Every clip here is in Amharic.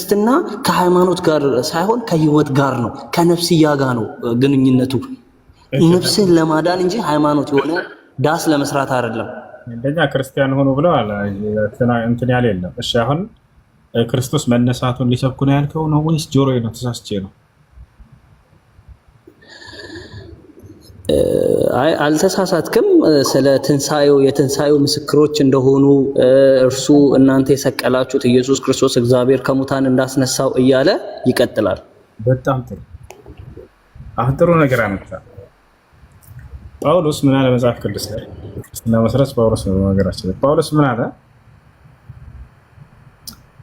ክርስትና ከሃይማኖት ጋር ሳይሆን ከህይወት ጋር ነው፣ ከነፍስያ ጋር ነው ግንኙነቱ። ነፍስን ለማዳን እንጂ ሃይማኖት የሆነ ዳስ ለመስራት አይደለም። እንደኛ ክርስቲያን ሆኖ ብለዋል እንትን ያለ የለም። እሺ አሁን ክርስቶስ መነሳቱን ሊሰብኩ ነው ያልከው ነው ወይስ ጆሮዬ ነው ተሳስቼ ነው? አይ አልተሳሳትክም። ስለ ትንሳኤው የትንሳኤው ምስክሮች እንደሆኑ እርሱ እናንተ የሰቀላችሁት ኢየሱስ ክርስቶስ እግዚአብሔር ከሙታን እንዳስነሳው እያለ ይቀጥላል። በጣም ጥሩ። አሁን ጥሩ ነገር አመጣ። ጳውሎስ ምን አለ መጽሐፍ ቅዱስ ላይ? ክርስትና መሰረት ጳውሎስ ነው ነገራችን። ጳውሎስ ምን አለ?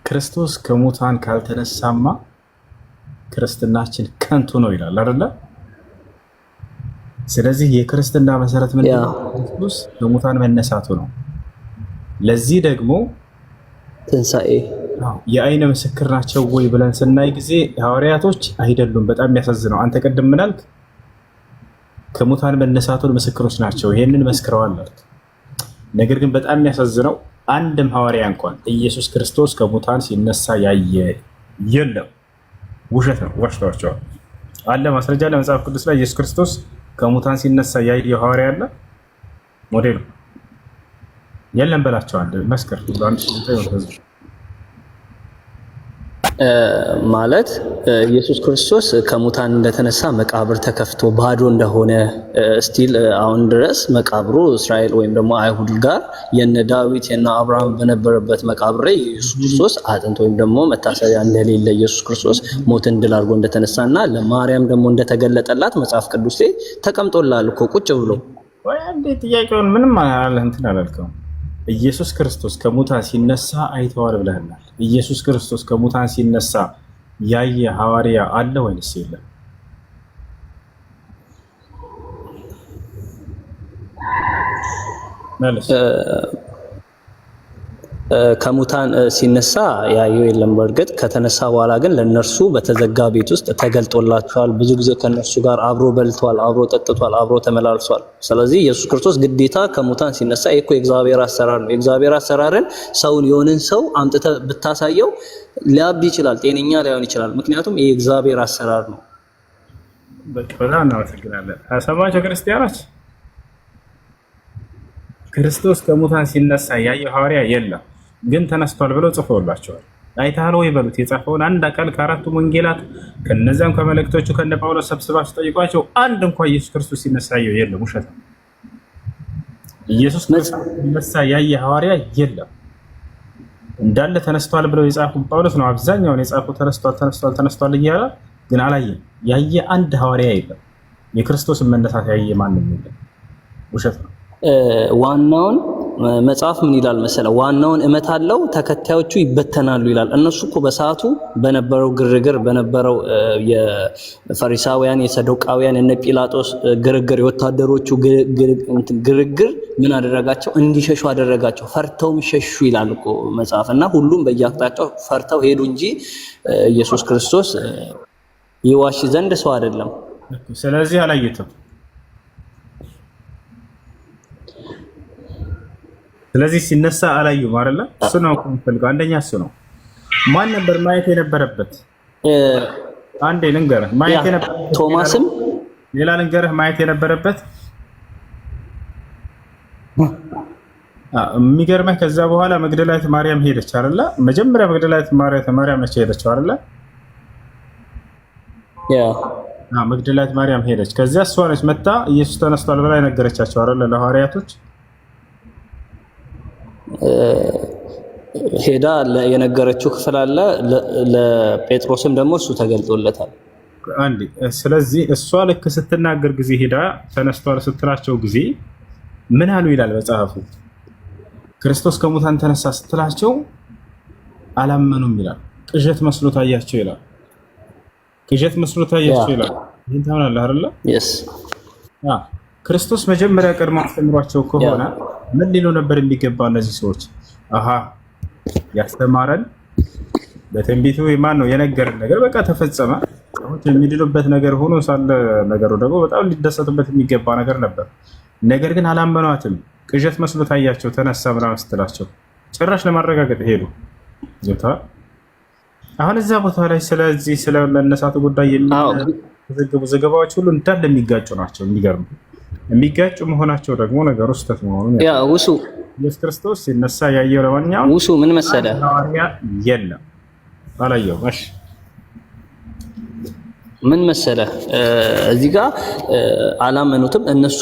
ክርስቶስ ከሙታን ካልተነሳማ ክርስትናችን ከንቱ ነው ይላል አይደለ? ስለዚህ የክርስትና መሰረት ምንድን ነው? ክርስቶስ ከሙታን መነሳቱ ነው። ለዚህ ደግሞ ትንሳኤ የአይን ምስክር ናቸው ወይ ብለን ስናይ ጊዜ ሐዋርያቶች አይደሉም። በጣም የሚያሳዝነው አንተ ቅድም ምን አልክ? ከሙታን መነሳቱን ምስክሮች ናቸው፣ ይሄንን መስክረዋል አልክ። ነገር ግን በጣም የሚያሳዝነው አንድም ሐዋርያ እንኳን ኢየሱስ ክርስቶስ ከሙታን ሲነሳ ያየ የለም። ውሸት ነው፣ ዋሽተዋቸዋል። አለ ማስረጃ ለመጽሐፍ ቅዱስ ላይ ኢየሱስ ክርስቶስ ከሙታን ሲነሳ ያየ ሐዋርያ አለ? ሞዴሉ የለም በላቸዋል። መስከር ማለት ኢየሱስ ክርስቶስ ከሙታን እንደተነሳ መቃብር ተከፍቶ ባዶ እንደሆነ ስቲል አሁን ድረስ መቃብሩ እስራኤል ወይም ደግሞ አይሁድ ጋር የነ ዳዊት የነ አብርሃም በነበረበት መቃብር ላይ ኢየሱስ ክርስቶስ አጥንት ወይም ደግሞ መታሰቢያ እንደሌለ ኢየሱስ ክርስቶስ ሞትን ድል አድርጎ እንደተነሳና ለማርያም ደግሞ እንደተገለጠላት መጽሐፍ ቅዱስ ላይ ተቀምጦላል እኮ ቁጭ ብሎ። ወይ አንዴ ጥያቄውን ምንም አለ እንትን አላልከውም። ኢየሱስ ክርስቶስ ከሙታን ሲነሳ አይተዋል ብለህናል። ኢየሱስ ክርስቶስ ከሙታን ሲነሳ ያየ ሐዋርያ አለ ወይንስ የለም? ከሙታን ሲነሳ ያየው የለም። በእርግጥ ከተነሳ በኋላ ግን ለነርሱ በተዘጋ ቤት ውስጥ ተገልጦላቸዋል። ብዙ ጊዜ ከነርሱ ጋር አብሮ በልቷል፣ አብሮ ጠጥቷል፣ አብሮ ተመላልሷል። ስለዚህ ኢየሱስ ክርስቶስ ግዴታ ከሙታን ሲነሳ እኮ የእግዚአብሔር አሰራር ነው። የእግዚአብሔር አሰራርን ሰውን የሆነን ሰው አምጥተህ ብታሳየው ሊያብድ ይችላል፣ ጤነኛ ላይሆን ይችላል። ምክንያቱም የእግዚአብሔር አሰራር ነው። በጣም እናመሰግናለን። ሰማችሁ ክርስቲያኖች፣ ክርስቶስ ከሙታን ሲነሳ ያየ ሐዋርያ የለም፣ ግን ተነስቷል ብለው ጽፈውላቸዋል። አይተሃል ወይ በሉት። የጻፈውን አንድ አካል ከአራቱም ወንጌላት ከነዚያም ከመልእክቶቹ ከነ ጳውሎስ ሰብስባችሁ ጠይቋቸው። አንድ እንኳን ኢየሱስ ክርስቶስ ሲነሳ ያየው የለም። ውሸት ነው። ኢየሱስ ክርስቶስ ሲነሳ ያየ ሐዋርያ የለም። እንዳለ ተነስቷል ብለው የጻፉ ጳውሎስ ነው አብዛኛውን የጻፉ ተነስቷል እያለ ግን አላየም። ያየ አንድ ሐዋርያ የለም። የክርስቶስን መነሳት ያየ ማንም የለም። ውሸት ነው። ዋናውን መጽሐፍ ምን ይላል መሰለ? ዋናውን እመታለው ተከታዮቹ ይበተናሉ ይላል። እነሱ እኮ በሰዓቱ በነበረው ግርግር በነበረው የፈሪሳውያን የሰዶቃውያን የነ ጲላጦስ ግርግር የወታደሮቹ ግርግር ምን አደረጋቸው? እንዲሸሹ አደረጋቸው። ፈርተውም ሸሹ ይላል እኮ መጽሐፍ። እና ሁሉም በየአቅጣጫው ፈርተው ሄዱ እንጂ ኢየሱስ ክርስቶስ ይዋሽ ዘንድ ሰው አይደለም። ስለዚህ አላየትም። ስለዚህ ሲነሳ አላዩም አይደለ? እሱ ነው የምፈልገው። አንደኛ እሱ ነው። ማን ነበር ማየት የነበረበት? አንዴ ልንገርህ፣ ማየት የነበረበት ቶማስም። ሌላ ልንገርህ፣ ማየት የነበረበት የሚገርመህ ከዛ በኋላ መግደላዊት ማርያም ሄደች አይደለ? መጀመሪያ መግደላዊት ማርያም ነች ሄደች አይደለ? መግደላዊት ማርያም ሄደች። ከዚያ እሷ ነች መታ ኢየሱስ ተነስቷል ብላ የነገረቻቸው አይደለ? ለሐዋርያቶች ሄዳ የነገረችው ክፍል አለ። ለጴጥሮስም ደግሞ እሱ ተገልጦለታል። አንዴ ስለዚህ እሷ ልክ ስትናገር ጊዜ ሄዳ ተነስቷል ስትላቸው ጊዜ ምን አሉ ይላል መጽሐፉ? ክርስቶስ ከሙታን ተነሳ ስትላቸው አላመኑም ይላል። ቅዠት መስሎ ታያቸው ይላል። ቅዠት መስሎ ታያቸው ይላል። ይህን ታምናለህ አይደለ? ክርስቶስ መጀመሪያ ቀድሞ አስተምሯቸው ከሆነ ምን ሊሉ ነበር የሚገባ? እነዚህ ሰዎች ያስተማረን በትንቢቱ ማን ነው የነገረን ነገር በቃ ተፈጸመ የሚድኑበት ነገር ሆኖ ሳለ ነገሩ ደግሞ በጣም ሊደሰቱበት የሚገባ ነገር ነበር። ነገር ግን አላመኗትም። ቅዠት መስሎ ታያቸው። ተነሳ ምናምን ስትላቸው ጭራሽ ለማረጋገጥ ሄዱ። አሁን እዛ ቦታ ላይ ስለዚህ ስለመነሳቱ ጉዳይ የሚዘግቡ ዘገባዎች ሁሉ እንዳለ የሚጋጩ ናቸው። የሚገርም የሚጋጩ መሆናቸው ደግሞ ነገሩ ስህተት መሆኑን ውሱ ኢየሱስ ክርስቶስ ሲነሳ ያየው ለማንኛውም ውሱ ምን መሰለህ የለም አላየውም። እሺ ምን መሰለህ እዚህ ጋር አላመኑትም፣ እነሱ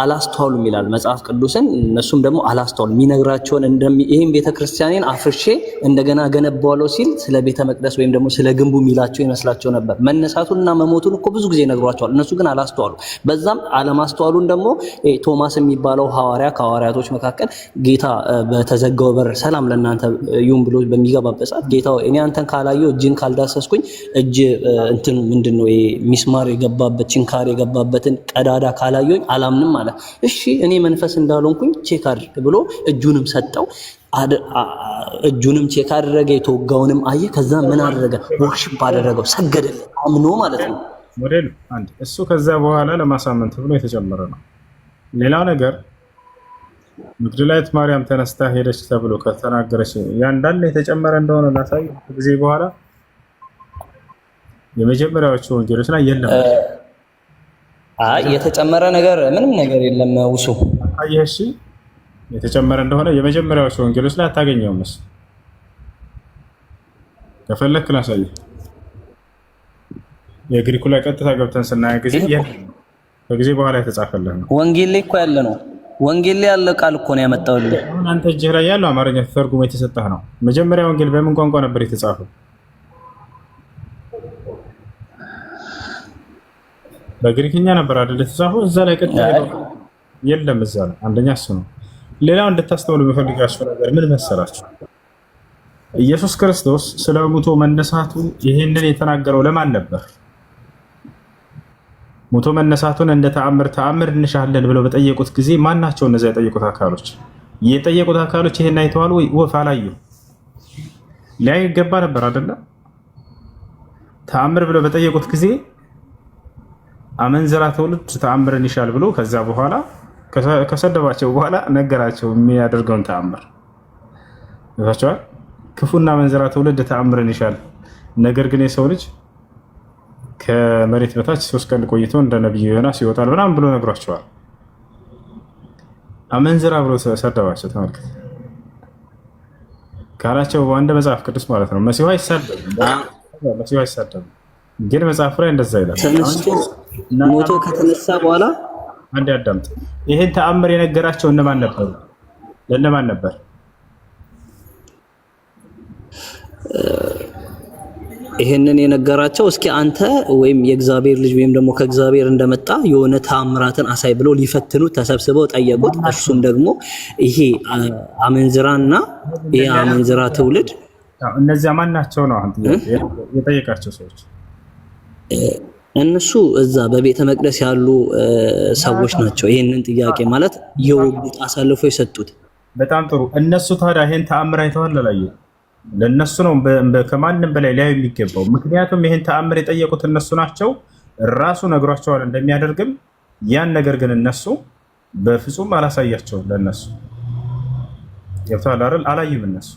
አላስተዋሉም ይላል መጽሐፍ ቅዱስን። እነሱም ደግሞ አላስተዋሉም የሚነግራቸውን ይሄን ቤተክርስቲያኔን አፍርሼ እንደገና ገነባዋለሁ ሲል ስለ ቤተ መቅደስ ወይም ደግሞ ስለ ግንቡ የሚላቸው ይመስላቸው ነበር። መነሳቱንና መሞቱን እኮ ብዙ ጊዜ ነግሯቸዋል። እነሱ ግን አላስተዋሉ። በዛም አለማስተዋሉን ደግሞ ቶማስ የሚባለው ሐዋርያ ከሐዋርያቶች መካከል ጌታ በተዘጋው በር ሰላም ለእናንተ ይሁን ብሎ በሚገባበት ሰዓት ጌታ እኔ አንተን ካላየሁ እጅን ካልዳሰስኩኝ እጅ እንትኑ ምንድነው ሚስማር የገባበት ችንካር የገባበትን ቀዳዳ ካላየኝ አላምንም አለ። እሺ እኔ መንፈስ እንዳልሆንኩኝ ቼክ አድርግ ብሎ እጁንም ሰጠው። እጁንም ቼክ አደረገ፣ የተወጋውንም አየ። ከዛ ምን አደረገ? ወርሺፕ አደረገው፣ ሰገደለት፣ አምኖ ማለት ነው። ሞዴል አንድ እሱ ከዛ በኋላ ለማሳመን ተብሎ የተጨመረ ነው። ሌላው ነገር መግደላዊት ማርያም ተነስታ ሄደች ተብሎ ከተናገረች ያ እንዳለ የተጨመረ እንደሆነ ላሳይ ጊዜ በኋላ የመጀመሪያዎቹ ወንጌሎች ላይ የለም። የተጨመረ ነገር ምንም ነገር የለም። ውሱ አየሽ፣ የተጨመረ እንደሆነ የመጀመሪያዎቹ ወንጌሎች ላይ አታገኘውም። እሱ ከፈለክ ላሳይ። የግሪኩ ላይ ቀጥታ ገብተን ስናየ ጊዜ ከጊዜ በኋላ የተጻፈለት ነው። ወንጌል ላይ እኮ ያለ ነው። ወንጌል ላይ ያለ ቃል እኮ ነው ያመጣውልህ። አሁን አንተ እጅህ ላይ ያለው አማርኛ ተተርጉሞ የተሰጠህ ነው። መጀመሪያ ወንጌል በምን ቋንቋ ነበር የተጻፈው? በግሪክኛ ነበር አይደል የተጻፈው? እዛ ላይ ቀጥታ የለም። እዛ ላይ አንደኛ እሱ ነው። ሌላው እንድታስተውሉ የምፈልጋችሁ ነገር ምን መሰላችሁ? ኢየሱስ ክርስቶስ ስለ ሙቶ መነሳቱ ይሄንን የተናገረው ለማን ነበር? ሙቶ መነሳቱን እንደ ተአምር እንሻለን ብለው በጠየቁት ጊዜ ማን ናቸው እነዚያ የጠየቁት አካሎች? የጠየቁት አካሎች ይሄን አይተዋል ወይ? ወፍ አላዩ። ሊያዩ ይገባ ነበር አይደለ? ተአምር ብለው በጠየቁት ጊዜ አመንዝራ ትውልድ ተአምርን ይሻል ብሎ ከዛ በኋላ ከሰደባቸው በኋላ ነገራቸው የሚያደርገውን ተአምር ይዛቸዋል። ክፉና አመንዝራ ትውልድ ተአምርን ይሻል፣ ነገር ግን የሰው ልጅ ከመሬት በታች 3 ቀን ቆይቶ እንደ ነብዩ ዮናስ ይወጣል ምናምን ብሎ ነግሯቸዋል። አመንዝራ ብሎ ሰደባቸው። ተመልከት ካላቸው በአንድ መጽሐፍ ቅዱስ ማለት ነው። መሲሁ አይሳደብም፣ ግን መጽሐፍ ላይ እንደዛ ይላል። ሞቶ ከተነሳ በኋላ አንድ ያዳምጥ። ይሄን ተአምር የነገራቸው እነማን ነበሩ? ለእነማን ነበር? ይሄንን የነገራቸው እስኪ አንተ ወይም የእግዚአብሔር ልጅ ወይም ደግሞ ከእግዚአብሔር እንደመጣ የሆነ ተአምራትን አሳይ ብሎ ሊፈትኑት ተሰብስበው ጠየቁት። እርሱም ደግሞ ይሄ አመንዝራና ይሄ አመንዝራ ትውልድ እነዚያ ማን ናቸው ነው አሁን የጠየቃቸው ሰዎች? እነሱ እዛ በቤተ መቅደስ ያሉ ሰዎች ናቸው። ይሄንን ጥያቄ ማለት የወጉት አሳልፎ የሰጡት። በጣም ጥሩ። እነሱ ታዲያ ይሄን ተአምር አይተዋል አላየሁም? ለነሱ ነው ከማንም በላይ ሊያዩ የሚገባው። ምክንያቱም ይሄን ተአምር የጠየቁት እነሱ ናቸው። ራሱ ነግሯቸዋል እንደሚያደርግም። ያን ነገር ግን እነሱ በፍጹም አላሳያቸውም። ለነሱ ገብቷል አይደል? አላዩም። እነሱ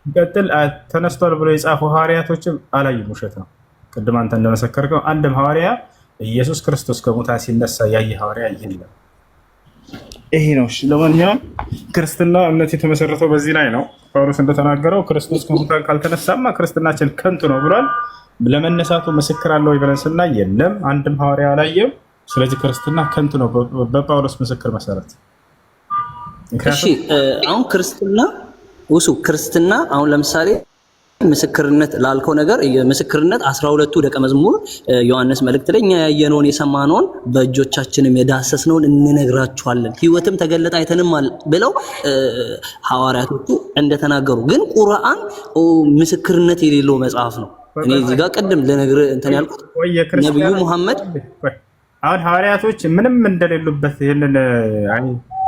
ይቀጥል ተነስቷል ብሎ የጻፉ ሐዋርያቶችም አላዩም። ውሸት ነው። ቅድም አንተ እንደመሰከርከው አንድም ሐዋርያ ኢየሱስ ክርስቶስ ከሙታን ሲነሳ ያየ ሐዋርያ የለም። ይሄ ነው። እሺ ለማንኛውም ክርስትና እምነት የተመሰረተው በዚህ ላይ ነው። ጳውሎስ እንደተናገረው ክርስቶስ ከሙታን ካልተነሳማ ክርስትናችን ከንቱ ነው ብሏል። ለመነሳቱ ምስክር አለው ብለን ስናይ የለም፣ አንድም ሐዋርያ አላየም። ስለዚህ ክርስትና ከንቱ ነው በጳውሎስ ምስክር መሰረት። እሺ አሁን ክርስትና አሁን ለምሳሌ ምስክርነት ላልከው ነገር ምስክርነት 12ቱ ደቀ መዝሙር ዮሐንስ መልእክት ላይ እኛ ያየነውን የሰማነውን በእጆቻችንም የዳሰስነውን እንነግራችኋለን ሕይወትም ተገለጠ አይተንም ብለው ሐዋርያቶቹ እንደተናገሩ፣ ግን ቁርአን ምስክርነት የሌለው መጽሐፍ ነው። እኔ እዚህ ጋር ቅድም ልነግርህ እንትን ያልኩት ነብዩ መሐመድ አሁን ሐዋርያቶች ምንም እንደሌሉበት ይሄንን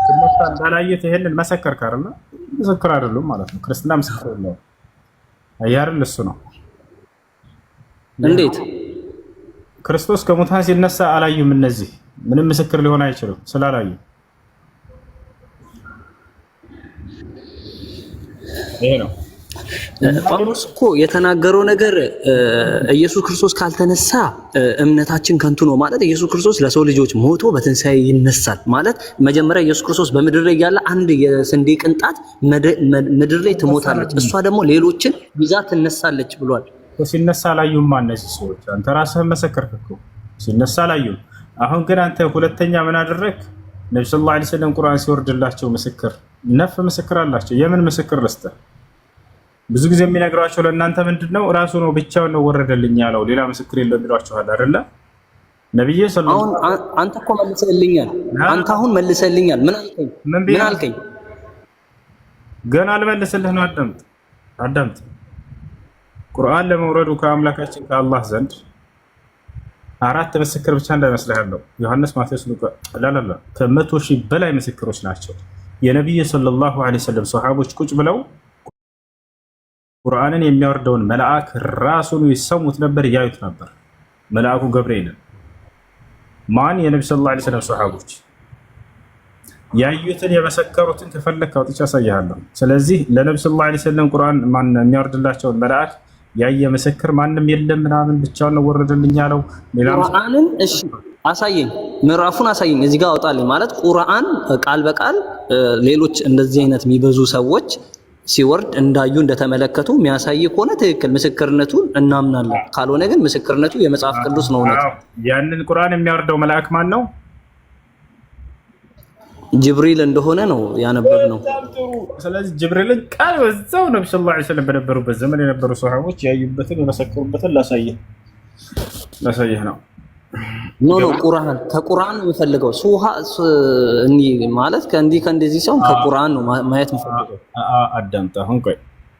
ትምህርት እንዳላየት ይሄንን መሰከር ካርና ምስክር አይደሉም ማለት ነው። ክርስትና ምስክር ነው አያርል እሱ ነው። እንዴት ክርስቶስ ከሙታን ሲነሳ አላዩም? እነዚህ ምንም ምስክር ሊሆን አይችልም ስላላዩ። ይሄ ነው ጳውሎስ እኮ የተናገረው ነገር ኢየሱስ ክርስቶስ ካልተነሳ እምነታችን ከንቱ ነው ማለት ኢየሱስ ክርስቶስ ለሰው ልጆች ሞቶ በትንሣኤ ይነሳል ማለት መጀመሪያ ኢየሱስ ክርስቶስ በምድር ላይ ያለ አንድ የስንዴ ቅንጣት ምድር ላይ ትሞታለች፣ እሷ ደግሞ ሌሎችን ይዛ ትነሳለች ብሏል። ሲነሳ አላዩም እነዚህ ሰዎች። አንተ ራስህ መሰከርክ እኮ ሲነሳ አላዩም። አሁን ግን አንተ ሁለተኛ ምን አደረግ? ነብዩ ሰለላሁ ዐለይሂ ወሰለም ቁርአን ሲወርድላቸው ምስክር ነፍ ምስክር አላቸው። የምን ምስክር ልስጥህ? ብዙ ጊዜ የሚነግሯቸው ለእናንተ ምንድነው? ራሱ ነው ብቻውን ነው ወረደልኝ ያለው ሌላ ምስክር የለም ይሏቸዋል አይደለ? ነብዩ ሰለላሁ አንተ እኮ መልሰልኛል። አንተ አሁን መልሰልኛል። ምን አልከኝ? ገና አልመልስልህ ነው። አዳምጥ። ቁርአን ለመውረዱ ከአምላካችን ከአላህ ዘንድ 4 ምስክር ብቻ እንዳይመስልህ ያለው ዮሐንስ፣ ማቴዎስ፣ ሉቃስ ከ100 ሺህ በላይ ምስክሮች ናቸው። የነብዩ ሰለላሁ ዐለይሂ ወሰለም ሱሐቦች ቁጭ ብለው ቁርአንን የሚያወርደውን መልአክ ራሱን ይሰሙት ነበር፣ ያዩት ነበር። መልአኩ ገብርኤልን ማን? የነብዩ ሰለላሁ ዐለይሂ ወሰለም ሱሐቦች ያዩትን የመሰከሩትን ከፈለክ አውጥቼ አሳይሃለሁ። ስለዚህ ለነብዩ ሰለላሁ ዐለይሂ ወሰለም ቁርአን ማን የሚያወርድላቸውን መልአክ ያየ ምስክር ማንም የለም ምናምን ብቻውን ነው ወረደልኝ ያለው። ቁርአንን እሺ አሳየኝ፣ ምዕራፉን አሳየኝ፣ እዚህ ጋር አውጣልኝ ማለት ቁርአን ቃል በቃል ሌሎች እንደዚህ አይነት የሚበዙ ሰዎች ሲወርድ እንዳዩ እንደተመለከቱ የሚያሳይ ከሆነ ትክክል ምስክርነቱን እናምናለን። ካልሆነ ግን ምስክርነቱ የመጽሐፍ ቅዱስ ነው እውነት። ያንን ቁርአን የሚያወርደው መልአክ ማን ነው? ጅብሪል እንደሆነ ነው ያነበብነው። ስለዚህ ጅብሪልን ቃል በዛው ነብዩ ሰለላሁ ዐለይሂ ወሰለም በነበሩበት ዘመን የነበሩ ሱሐቦች ያዩበትን የመሰከሩበትን ላሳየህ ነው። ኖ ከቁርአን ነው የምፈልገው። ማለት ከእንደዚህ ሰው ከቁርአን ነው ማየት የምፈልገው። አዳምጥ። አሁን ቆይ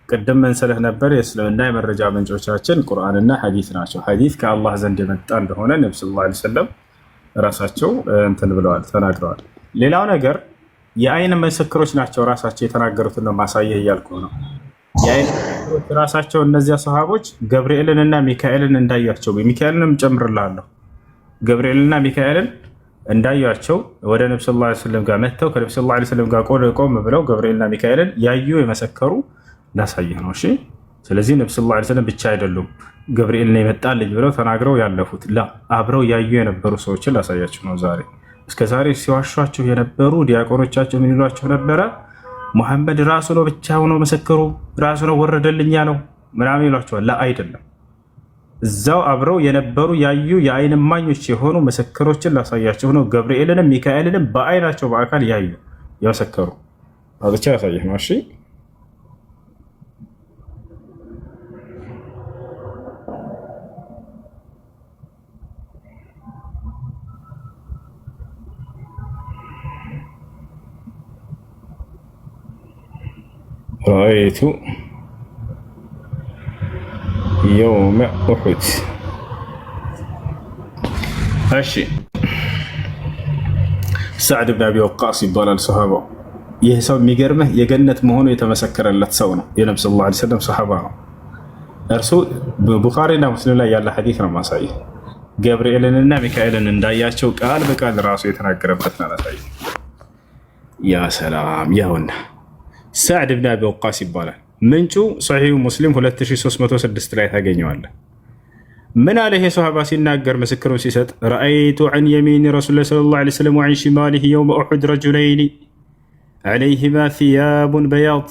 ቅድም ምን ስልህ ነበር? የእስልምና የመረጃ ምንጮቻችን ቁርአንና ሐዲስ ናቸው። ሐዲስ ከአላህ ዘንድ የመጣ እንደሆነ ነብዩ ሰለላሁ ዐለይሂ ወሰለም ራሳቸው እንትን ብለዋል፣ ተናግረዋል። ሌላው ነገር የአይን ምስክሮች ናቸው ራሳቸው የተናገሩትን ነው ማሳየህ እያልኩ ነው። የአይን ምስክሮች ራሳቸው እነዚያ ሰሃቦች ገብርኤልንና ሚካኤልን እንዳያቸው፣ ሚካኤልንም ጨምርላለሁ፣ ገብርኤልና ሚካኤልን እንዳያቸው ወደ ነብዩ ሰለላሁ ዐለይሂ ወሰለም ጋር መጥተው ከነብዩ ሰለላሁ ዐለይሂ ወሰለም ጋር ቆም ብለው ገብርኤልና ሚካኤልን ያዩ የመሰከሩ ላሳየህ ነው። እሺ፣ ስለዚህ ነብዩ ሰለላሁ ዐለይሂ ወሰለም ብቻ አይደሉም ገብርኤልን የመጣልኝ ብለው ተናግረው ያለፉት፣ አብረው ያዩ የነበሩ ሰዎችን ላሳያችሁ ነው ዛሬ። እስከ ዛሬ ሲዋሿቸው የነበሩ ዲያቆኖቻቸው ምን ይሏቸው ነበረ? ሙሐመድ ራሱ ነው ብቻ ሆኖ መሰከሩ፣ ራሱ ነው ወረደልኝ ያለው ምናምን ይሏቸዋል። አይደለም። እዛው አብረው የነበሩ ያዩ የአይን እማኞች የሆኑ ምስክሮችን ላሳያቸው ነው። ገብርኤልንም ሚካኤልንም በአይናቸው በአካል ያዩ የመሰከሩ ብቻ ያሳየህ ነው። እሺ رأيت يوم أحد هاشي سعد بن أبي وقاص يبالال صحابة يهسو ميقرمه يجنة مهون يتمسكر اللتسونا ينبي صلى الله عليه وسلم صحابة أرسو بخارينا مسلم الله يالا حديثنا ما صحيح ገብርኤልንና ሚካኤልን እንዳያቸው ቃል በቃል ራሱ የተናገረበት ነው። ያ ሰላም ያውና ሳዕድ ብን አቢ ወቃስ ይባላል። ምንጩ ሰሒሁ ሙስሊም 2306 ላይ ታገኘዋለህ። ምን አለ ይሄ ሶሃባ ሲናገር ምስክሩን ሲሰጥ ረአይቱ ዐን የሚኒ ረሱሊላህ ሰለላሁ ዐለይሂ ወሰለም ወዐን ሺማሊሂ የውመ ኡሑድ ረጁለይኒ ዐለይሂማ ሲያቡን በያድ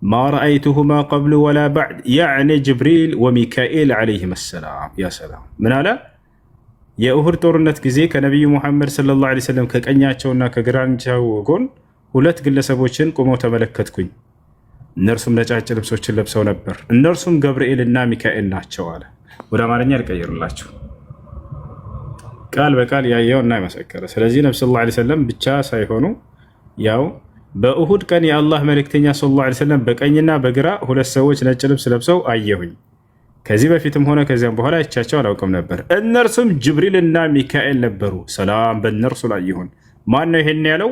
ማ ረአይቱሁማ ቀብሉ ወላ በዕድ ያዕኒ ጅብሪል ወሚካኤል ዐለይሂማ ሰላም። ያ ሰላም ምን አለ? የኡሁድ ጦርነት ጊዜ ከነቢዩ ሙሐመድ ሰለላሁ ዐለይሂ ወሰለም ከቀኛቸውና ከግራቸው ጎን ሁለት ግለሰቦችን ቆመው ተመለከትኩኝ። እነርሱም ነጫጭ ልብሶችን ለብሰው ነበር። እነርሱም ገብርኤልና ሚካኤል ናቸው አለ። ወደ አማርኛ ልቀይርላችሁ። ቃል በቃል ያየው እና የመሰከረ። ስለዚህ ነብዩ ሰለላሁ ዐለይሂ ወሰለም ብቻ ሳይሆኑ ያው በኡሁድ ቀን የአላህ መልእክተኛ ሰለላሁ ዐለይሂ ወሰለም በቀኝና በግራ ሁለት ሰዎች ነጭ ልብስ ለብሰው አየሁኝ። ከዚህ በፊትም ሆነ ከዚያም በኋላ አይቻቸው አላውቅም ነበር። እነርሱም ጅብሪልና ሚካኤል ነበሩ። ሰላም በእነርሱ ላይ ይሁን። ማን ነው ይሄን ያለው?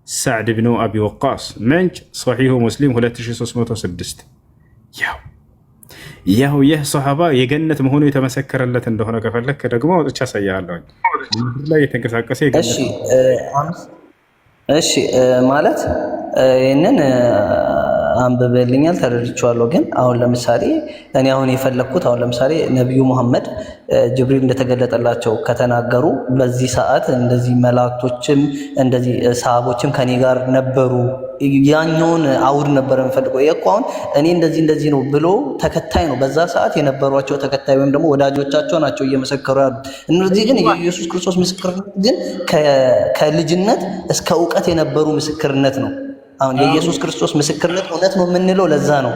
ሳዕድ ብኑ አቢ ወቃስ። ምንጭ ሰሒሁ ሙስሊም 2306። ያው ይህ ሰሃባ የገነት መሆኑ የተመሰከረለት እንደሆነ ከፈለክ ደግሞ ወጥቻ ያሳያለሁ። ላይ የተንቀሳቀሰ እሺ ማለት ይህንን አንብበልኛል ተረድቻለሁ። ግን አሁን ለምሳሌ እኔ አሁን የፈለኩት አሁን ለምሳሌ ነብዩ መሐመድ ጅብሪል እንደተገለጠላቸው ከተናገሩ በዚህ ሰዓት እንደዚህ መላእክቶችም እንደዚህ ሰሃቦችም ከኔ ጋር ነበሩ ያኛውን አውድ ነበር የምፈልገው። እኮ አሁን እኔ እንደዚህ ነው ብሎ ተከታይ ነው በዛ ሰዓት የነበሯቸው ተከታይ ወይም ደግሞ ወዳጆቻቸው ናቸው እየመሰከሩ ያሉት። እነዚህ ግን የኢየሱስ ክርስቶስ ምስክርነት ግን ከልጅነት እስከ እውቀት የነበሩ ምስክርነት ነው። አሁን የኢየሱስ ክርስቶስ ምስክርነት እውነት ነው የምንለው ለዛ ነው።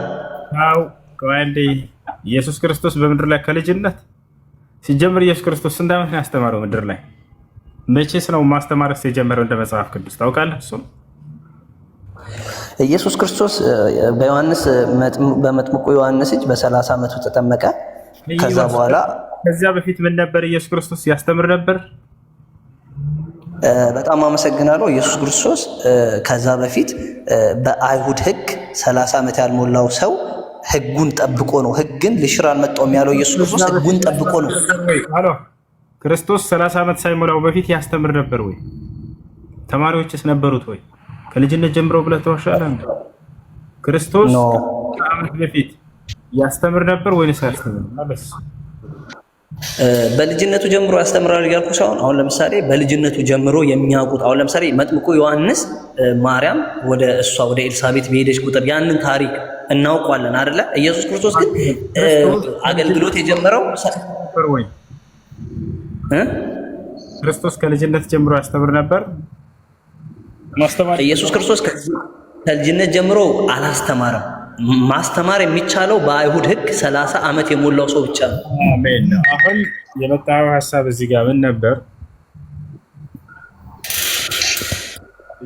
አው ቆንዴ ኢየሱስ ክርስቶስ በምድር ላይ ከልጅነት ሲጀምር ኢየሱስ ክርስቶስ ስንት ዓመት ነው ያስተማረው ምድር ላይ? መቼስ ነው ማስተማርስ የጀመረው እንደ መጽሐፍ ቅዱስ ታውቃለህ? እሱ ኢየሱስ ክርስቶስ በዮሐንስ በመጥምቁ ዮሐንስ እጅ በ30 ዓመቱ ተጠመቀ። ከዛ በኋላ ከዚያ በፊት ምን ነበር? ኢየሱስ ክርስቶስ ያስተምር ነበር። በጣም አመሰግናለሁ። ኢየሱስ ክርስቶስ ከዛ በፊት በአይሁድ ሕግ 30 ዓመት ያልሞላው ሰው ሕጉን ጠብቆ ነው። ሕግን ልሽር አልመጣሁም ያለው ኢየሱስ ክርስቶስ ሕጉን ጠብቆ ነው። አሎ ክርስቶስ 30 ዓመት ሳይሞላው በፊት ያስተምር ነበር ወይ? ተማሪዎችስ ነበሩት ወይ? ከልጅነት ጀምሮ ብለህ ተዋሻለህ? ክርስቶስ ዓመት በፊት ያስተምር ነበር ወይስ አያስተምር? ማለት በልጅነቱ ጀምሮ ያስተምራል እያልኩ ሳይሆን አሁን ለምሳሌ በልጅነቱ ጀምሮ የሚያውቁት አሁን ለምሳሌ መጥምቁ ዮሐንስ ማርያም ወደ እሷ ወደ ኤልሳቤጥ በሄደች ቁጥር ያንን ታሪክ እናውቀዋለን አይደለ? ኢየሱስ ክርስቶስ ግን አገልግሎት የጀመረው ወይ ክርስቶስ ከልጅነት ጀምሮ ያስተምር ነበር? ኢየሱስ ክርስቶስ ከልጅነት ጀምሮ አላስተማረም። ማስተማር የሚቻለው በአይሁድ ሕግ 30 ዓመት የሞላው ሰው ብቻ ነው። አሜን። አሁን የመጣው ሐሳብ እዚህ ጋር ምን ነበር?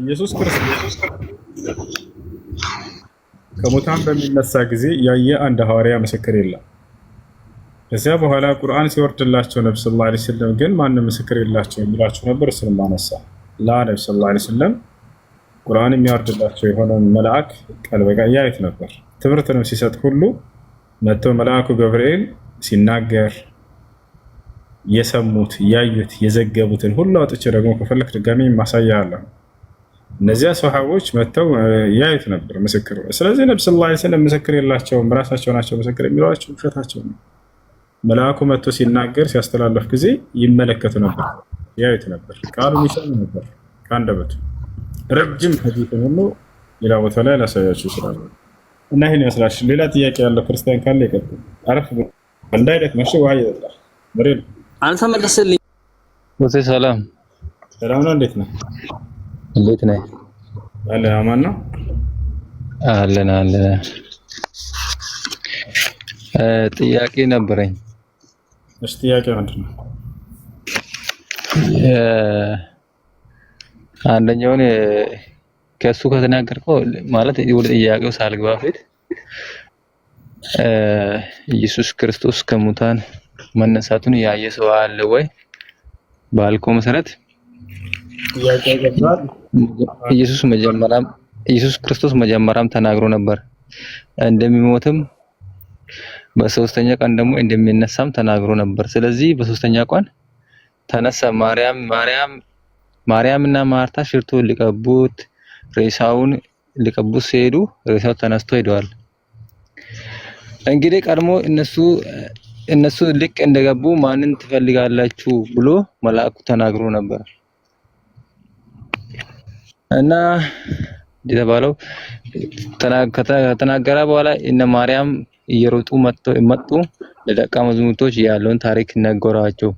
ኢየሱስ ክርስቶስ ከሙታን በሚነሳ ጊዜ ያየ አንድ ሐዋርያ ምስክር የለም። ከዚያ በኋላ ቁርአን ሲወርድላቸው ነብዩ ሰለላሁ ዐለይሂ ወሰለም ግን ማንም ምስክር የላቸው የሚላቸው ነበር። እሱንም አነሳ። ነብዩ ሰለላሁ ዐለይሂ ወሰለም ቁርአን የሚያወርድላቸው የሆነ መልአክ ቃል በቃል ያዩት ነበር። ትምህርትንም ሲሰጥ ሁሉ መጥተው መልአኩ ገብርኤል ሲናገር የሰሙት ያዩት የዘገቡትን ሁሉ አውጥቼ ደግሞ ከፈለክ ድጋሚ ማሳያለሁ። እነዚያ ሰሃቦች መጥተው ያዩት ነበር ምስክር። ስለዚህ ነብዩ ሰለላሁ ዐለይሂ ወሰለም ምስክር የላቸውም ራሳቸው ናቸው ምስክር የሚሏቸው ውሸታቸው ነው። መልአኩ መጥቶ ሲናገር ሲያስተላልፍ ጊዜ ይመለከቱ ነበር፣ ያዩት ነበር፣ ቃሉን ይሰሙ ነበር ከአንደበቱ። ረጅም ሐዲስ ሁሉ ሌላ ቦታ ላይ ላሳያችሁ ይችላል። እና ይሄን ይመስላል። ሌላ ጥያቄ ያለው ክርስቲያን ካለ ይቀጥል። አረፍ እንዳይደክ መሽ ውሃ ይጠጣል። ብሬል አንተ መልስልኝ። ወሴ ሰላም ሰላም ነው። እንዴት ነህ? እንዴት ነህ? አለ አማን ነው አለን። ጥያቄ ነበረኝ። እሺ ጥያቄ ምንድን ነው? አንደኛውን ከሱ ከተናገርከው ማለት ወደ ጥያቄው ሳልገባ በፊት ኢየሱስ ክርስቶስ ከሙታን መነሳቱን ያየ ሰው አለ ወይ ባልከው መሰረት ጥያቄው ገባል። ኢየሱስ ክርስቶስ መጀመሪያም ተናግሮ ነበር እንደሚሞትም በሶስተኛ ቀን ደግሞ እንደሚነሳም ተናግሮ ነበር። ስለዚህ በሶስተኛ ቀን ተነሳ። ማርያም እና ማርታ ሽርቶ ሊቀቡት ሬሳውን ሊቀቡት ሲሄዱ ሬሳው ተነስቶ ሄደዋል። እንግዲህ ቀድሞ እነሱ ልክ እንደገቡ ማንን ትፈልጋላችሁ ብሎ መልአኩ ተናግሮ ነበር እና የተባለው ከተናገረ በኋላ እነ ማርያም እየሮጡ መጡ ለደቀ መዛሙርቶች ያለውን ታሪክ ነገሯቸው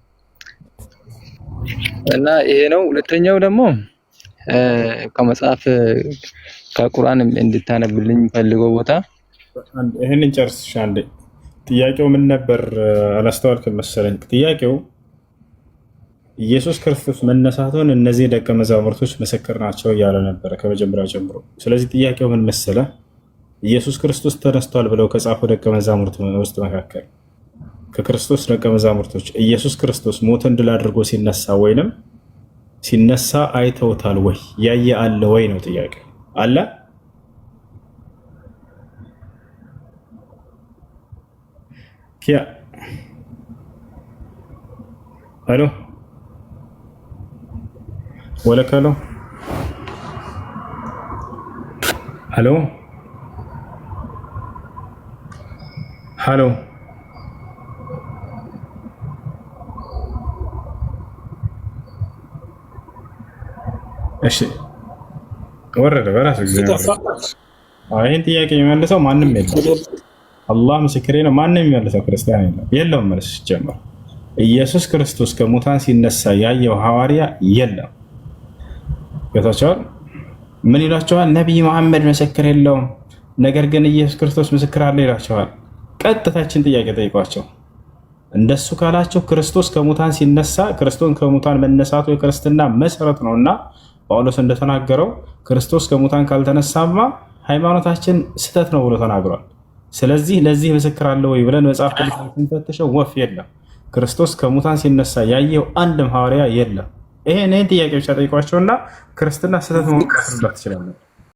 እና ይሄ ነው። ሁለተኛው ደግሞ ከመጽሐፍ ከቁርአን እንድታነብልኝ ፈልገው ቦታ ይሄንን ጨርስሽ አንዴ። ጥያቄው ምን ነበር? አላስተዋልክም መሰለኝ። ጥያቄው ኢየሱስ ክርስቶስ መነሳቱን እነዚህ ደቀ መዛሙርቶች ምስክር ናቸው እያለ ነበር ከመጀመሪያው ጀምሮ። ስለዚህ ጥያቄው ምን መሰለ? ኢየሱስ ክርስቶስ ተነስቷል ብለው ከጻፉ ደቀ መዛሙርት ውስጥ መካከል ከክርስቶስ ደቀ መዛሙርቶች ኢየሱስ ክርስቶስ ሞትን ድል አድርጎ ሲነሳ ወይንም ሲነሳ አይተውታል ወይ? ያየ አለ ወይ ነው ጥያቄ። አለ ኪያ አሎ ወለከሎ አሎ ሀሎ እሺ ወረደ በራሱ ጊዜ። ይህን ጥያቄ የሚመልሰው ማንም የለም። አላህ ምስክሬ ነው። ማንም የሚመልሰው ክርስቲያን የለውም። መልስ ሲጀመር ኢየሱስ ክርስቶስ ከሙታን ሲነሳ ያየው ሐዋርያ የለም። ጌታቸውን ምን ይሏቸዋል? ነቢይ መሐመድ ምስክር የለውም፣ ነገር ግን ኢየሱስ ክርስቶስ ምስክር አለ ይላቸዋል። ቀጥታችን ጥያቄ ጠይቋቸው። እንደሱ ካላቸው ክርስቶስ ከሙታን ሲነሳ ክርስቶስ ከሙታን መነሳቱ የክርስትና መሰረት ነውና ጳውሎስ እንደተናገረው ክርስቶስ ከሙታን ካልተነሳማ ሃይማኖታችን ስህተት ነው ብሎ ተናግሯል። ስለዚህ ለዚህ ምስክር አለ ወይ ብለን መጽሐፍ ቅዱስ ስንፈትሸው ወፍ የለም። ክርስቶስ ከሙታን ሲነሳ ያየው አንድም ሐዋርያ የለም። ይሄን ጥያቄ ብቻ ጠይቋቸውና ክርስትና ስህተት መሆኑን ትችላለን።